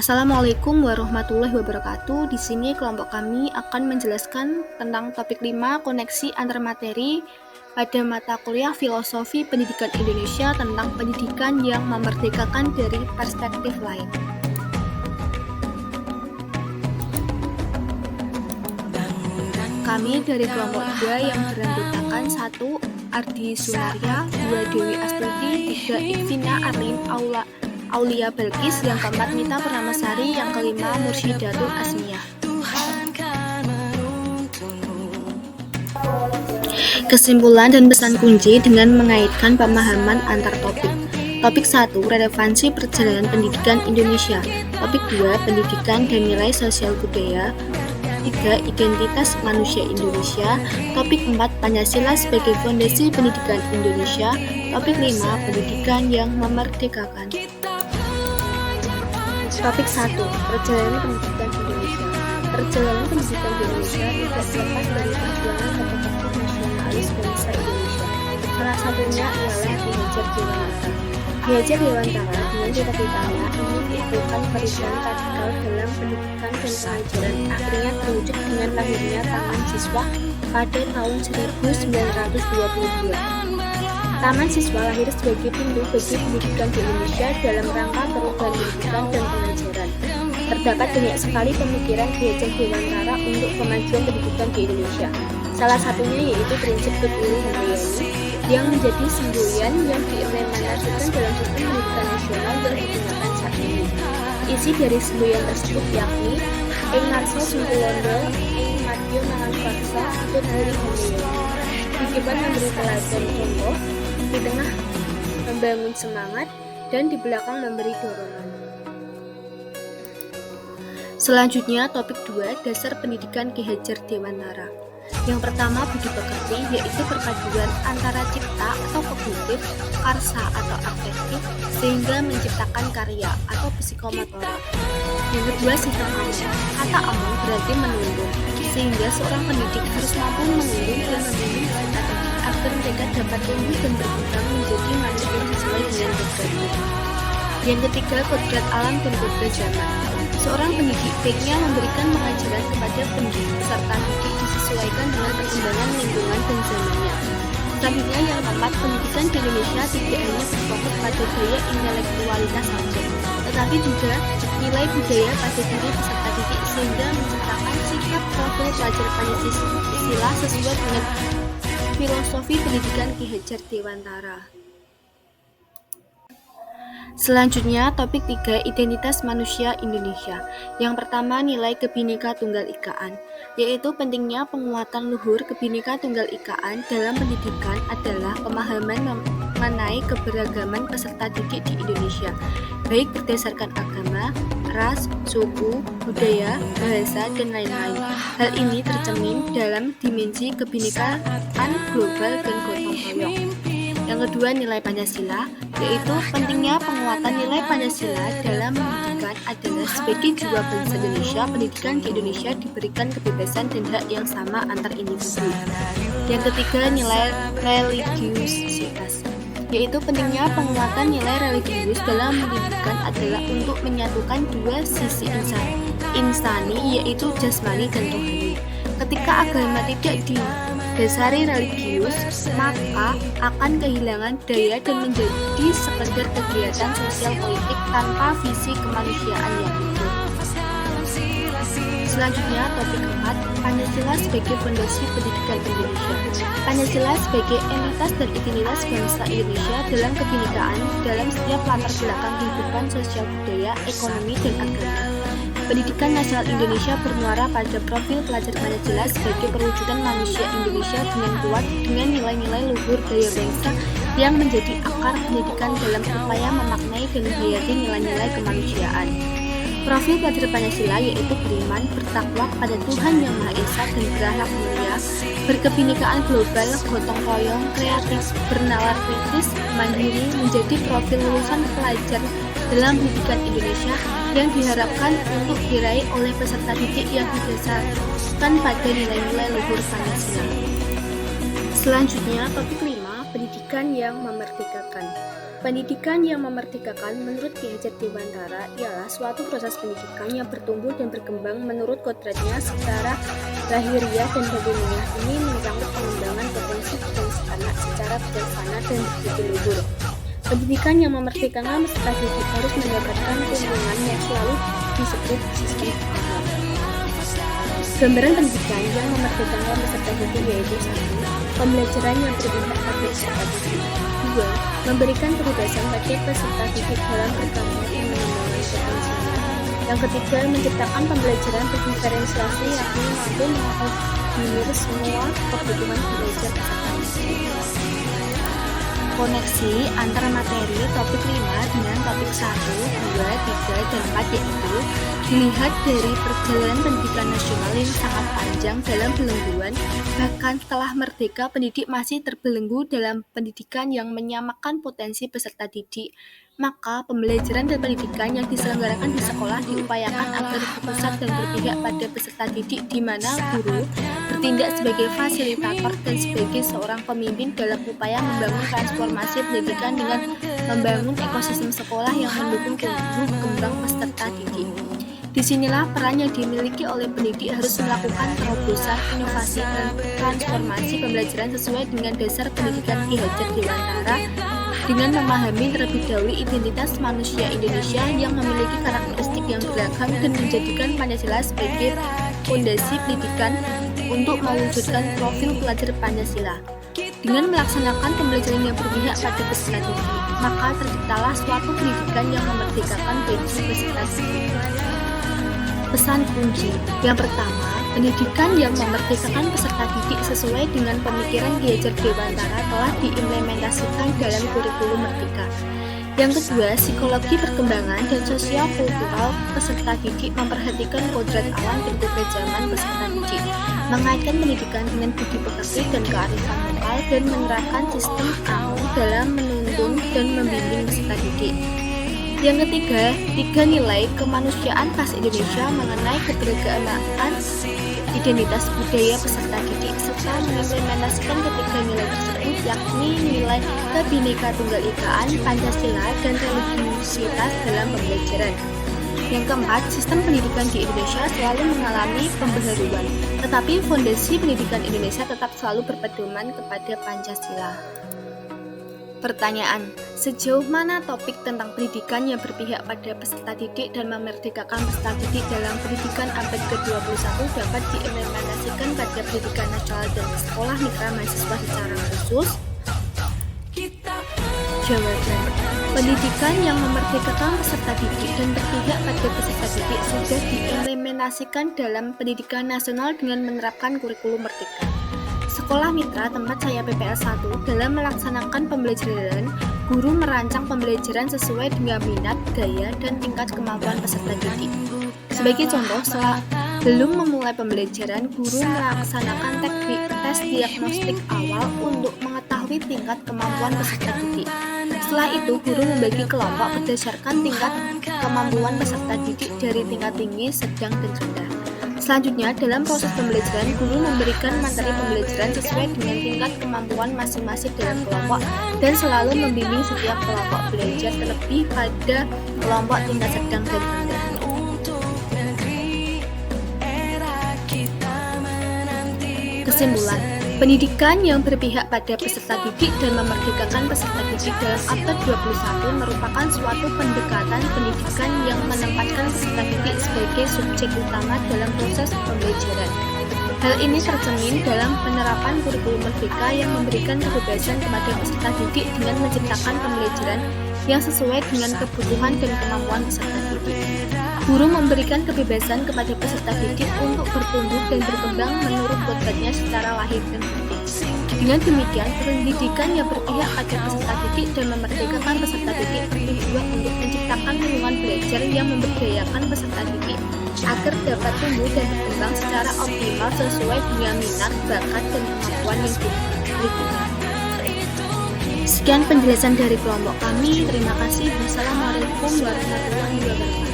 Assalamualaikum warahmatullahi wabarakatuh. Di sini kelompok kami akan menjelaskan tentang topik 5, koneksi antar materi pada mata kuliah Filosofi Pendidikan Indonesia tentang pendidikan yang memerdekakan dari perspektif lain. Kami dari kelompok 2 yang beranggotakan 1. Ardi Sunaria, 2. Dewi Astuti, 3. Ikvina Arlin Aulia Belkis, yang keempat Mita Purnamasari, yang kelima Mursyidatul Asmiyah. Kesimpulan dan pesan kunci dengan mengaitkan pemahaman antar topik. Topik 1, relevansi perjalanan pendidikan Indonesia. Topik 2, pendidikan dan nilai sosial budaya. 3. Identitas manusia Indonesia. Topik 4, Pancasila sebagai fondasi pendidikan Indonesia. Topik 5, pendidikan yang memerdekakan. Topik 1, perjalanan pendidikan Indonesia. Perjalanan pendidikan Indonesia tidak terlepas dari perjuangan tokoh-tokoh nasionalis bangsa Indonesia. Salah satunya ialah Ki Hajar Dewantara. Ki Hajar Dewantara dengan cita-citanya ingin menimbulkan perubahan radikal dalam pendidikan dan pengajaran, akhirnya terwujud dengan lahirnya Taman Siswa pada tahun 1922. Taman Siswa lahir sebagai pintu bagi pendidikan di Indonesia dalam rangka perubahan pendidikan dan pengajaran. Terdapat banyak sekali pemikiran Ki Hajar Dewantara untuk kemajuan pendidikan di Indonesia. Salah satunya yaitu prinsip Kebiri Handayani yang menjadi semboyan yang diimplementasikan dalam sistem pendidikan nasional yang digunakan saat ini. Isi dari semboyan tersebut yakni Ing Marso Sungkulondo, Ing Madyo Mangankarsa, Kebiri Handayani. Di depan memberi teladan contoh, di tengah membangun semangat, dan di belakang memberi dorongan. Selanjutnya topik 2, dasar pendidikan Ki Hajar Dewantara. Yang pertama, budi pekerti, yaitu perpaduan antara cipta atau kognitif, karsa atau afektif, sehingga menciptakan karya atau psikomotorik. Yang kedua, sifat among. Kata among berarti menuntun, sehingga seorang pendidik harus mampu menuntun dan membimbing peserta didik agar mereka dapat tumbuh dan berkembang menjadi manusia sesuai dengan kodratnya. Yang ketiga, kodrat alam dan kodrat zaman. Seorang pendidik baiknya memberikan pengajaran kepada pendidik peserta didik disesuaikan dengan perkembangan lingkungan dan zamannya. Selanjutnya, yang keempat, pendidikan di Indonesia tidak hanya berfokus pada daya intelektualitas saja, tetapi juga nilai budaya pada diri peserta didik sehingga menciptakan sikap profil pelajar Pancasila sesuai dengan filosofi pendidikan Ki Hajar Dewantara. Selanjutnya, topik 3, identitas manusia Indonesia. Yang pertama, nilai Kebhinneka Tunggal Ikaan, yaitu pentingnya penguatan luhur Kebhinneka Tunggal Ikaan dalam pendidikan adalah pemahaman mengenai keberagaman peserta didik di Indonesia, baik berdasarkan agama, ras, suku, budaya, bahasa, dan lain-lain. Hal ini tercermin dalam dimensi kebhinekaan global dan gotong royong. Yang kedua, nilai Pancasila, yaitu pentingnya penguatan nilai Pancasila dalam pendidikan adalah sebagai jiwa bangsa Indonesia. Pendidikan di Indonesia diberikan kebebasan dan hak yang sama antar individu. Yang ketiga, nilai religiusitas, yaitu pentingnya penguatan nilai religius dalam pendidikan adalah untuk menyatukan dua sisi insani, yaitu jasmani dan rohani. Ketika agama tidak didasari religius, maka akan kehilangan daya dan menjadi sekedar kegiatan sosial politik tanpa visi kemanusiaan yang utuh. Selanjutnya, topik 4, Pancasila sebagai fondasi pendidikan Indonesia. Pancasila sebagai entitas dan identitas bangsa Indonesia dalam kebhinekaan dalam setiap latar belakang kehidupan sosial budaya, ekonomi, dan agama. Pendidikan nasional Indonesia bermuara pada profil pelajar Pancasila sebagai perwujudan manusia Indonesia dengan kuat dengan nilai-nilai luhur daya bangsa yang menjadi akar pendidikan dalam upaya memaknai dan menghayati nilai-nilai kemanusiaan. Profil pelajar Pancasila yaitu beriman, bertakwa kepada Tuhan Yang Maha Esa dan berakhlak mulia, berkebhinekaan global, gotong royong, kreatif, bernalar kritis, mandiri, menjadi profil lulusan pelajar dalam pendidikan Indonesia yang diharapkan untuk diraih oleh peserta didik yang didasarkan pada nilai-nilai luhur Pancasila. Selanjutnya, topik 5, pendidikan yang memerdekakan. Pendidikan yang memerdekakan menurut Ki Hajar Dewantara ialah suatu proses pendidikan yang bertumbuh dan berkembang menurut kodratnya secara lahiriah dan batiniah. Ini menyangkut pengembangan potensi potensi anak secara bijaksana dan berpikir luhur. Pendidikan yang memerdekakan peserta didik harus mendapatkan keuntungan yang selalu disebut sistem akal. Gambaran pendidikan yang memerdekakan peserta didik yaitu 1. Pembelajaran yang berpihak pada peserta didik. 2. Memberikan kebebasan bagi peserta didik dalam berkarya dan mengembangkan potensinya. Yang ketiga, menciptakan pembelajaran berdiferensiasi yakni mampu mengakomodir semua kebutuhan belajar peserta didik. Koneksi antara materi topik 5 dengan topik 1, 2, 3, dan 4 yaitu dilihat dari perjalanan pendidikan nasional yang sangat panjang dalam belengguan, bahkan setelah merdeka pendidik masih terbelenggu dalam pendidikan yang menyamakan potensi peserta didik. Maka pembelajaran dan pendidikan yang diselenggarakan di sekolah diupayakan agar berpusat dan berpihak pada peserta didik, di mana guru bertindak sebagai fasilitator dan sebagai seorang pemimpin dalam upaya membangun transformasi pendidikan dengan membangun ekosistem sekolah yang mendukung tumbuh kembang peserta didik. Disinilah peran yang dimiliki oleh pendidik harus melakukan terobosan, inovasi, dan transformasi pembelajaran sesuai dengan dasar pendidikan Ki Hajar Dewantara dengan memahami terlebih dahulu identitas manusia Indonesia yang memiliki karakteristik yang beragam dan menjadikan Pancasila sebagai fondasi pendidikan untuk mewujudkan profil pelajar Pancasila. Dengan melaksanakan pembelajaran yang berpihak pada peserta didik, maka terciptalah suatu pendidikan yang memerdekakan bagi peserta didik. Pesan kunci yang pertama, pendidikan yang memerdekakan peserta didik sesuai dengan pemikiran Ki Hajar Dewantara telah diimplementasikan dalam kurikulum Merdeka. Yang kedua, psikologi perkembangan dan sosial kultural peserta didik memperhatikan kodrat alam dan kodrat zaman peserta didik, mengaitkan pendidikan dengan budi pekerti dan kearifan lokal, dan menerapkan sistem kamu dalam menuntun dan membimbing peserta didik. Yang ketiga, 3 nilai kemanusiaan khas Indonesia mengenai keberagaman identitas budaya peserta didik serta mengimplementasikan ketiga nilai tersebut yakni nilai Kebhinneka Tunggal Ikaan, Pancasila, dan religiusitas dalam pembelajaran. Yang keempat, sistem pendidikan di Indonesia selalu mengalami pembaharuan, tetapi fondasi pendidikan Indonesia tetap selalu berpedoman kepada Pancasila. Pertanyaan, sejauh mana topik tentang pendidikan yang berpihak pada peserta didik dan memerdekakan peserta didik dalam pendidikan abad ke-21 dapat diimplementasikan pada pendidikan nasional dan sekolah mitra mahasiswa secara khusus? Jawaban, pendidikan yang memerdekakan peserta didik dan berpihak pada peserta didik sudah diimplementasikan dalam pendidikan nasional dengan menerapkan kurikulum Merdeka. Sekolah mitra tempat saya PPL 1 dalam melaksanakan pembelajaran, guru merancang pembelajaran sesuai dengan minat, gaya, dan tingkat kemampuan peserta didik. Sebagai contoh, sebelum memulai pembelajaran, guru melaksanakan teknik tes diagnostik awal untuk mengetahui tingkat kemampuan peserta didik. Setelah itu, guru membagi kelompok berdasarkan tingkat kemampuan peserta didik dari tingkat tinggi, sedang, dan rendah. Selanjutnya, dalam proses pembelajaran, guru memberikan materi pembelajaran sesuai dengan tingkat kemampuan masing-masing dalam kelompok dan selalu membimbing setiap kelompok belajar terlebih pada kelompok tingkat sedang dan rendah. Kesimpulan, pendidikan yang berpihak pada peserta didik dan memerdekakan peserta didik dalam abad 21 merupakan suatu pendekatan pendidikan yang menempatkan peserta didik sebagai subjek utama dalam proses pembelajaran. Hal ini tercermin dalam penerapan kurikulum Merdeka yang memberikan kebebasan kepada peserta didik dengan menciptakan pembelajaran yang sesuai dengan kebutuhan dan kemampuan peserta didik. Guru memberikan kebebasan kepada peserta didik untuk bertumbuh dan berkembang menurut kodratnya secara lahir dan batin. Dengan demikian, pendidikan yang berpihak pada peserta didik dan memerdekakan peserta didik bertujuan untuk menciptakan lingkungan belajar yang memberdayakan peserta didik agar dapat tumbuh dan berkembang secara optimal sesuai dengan minat, bakat, dan kemampuan yang dimilikinya. Sekian penjelasan dari kelompok kami. Terima kasih. Wassalamualaikum warahmatullahi wabarakatuh.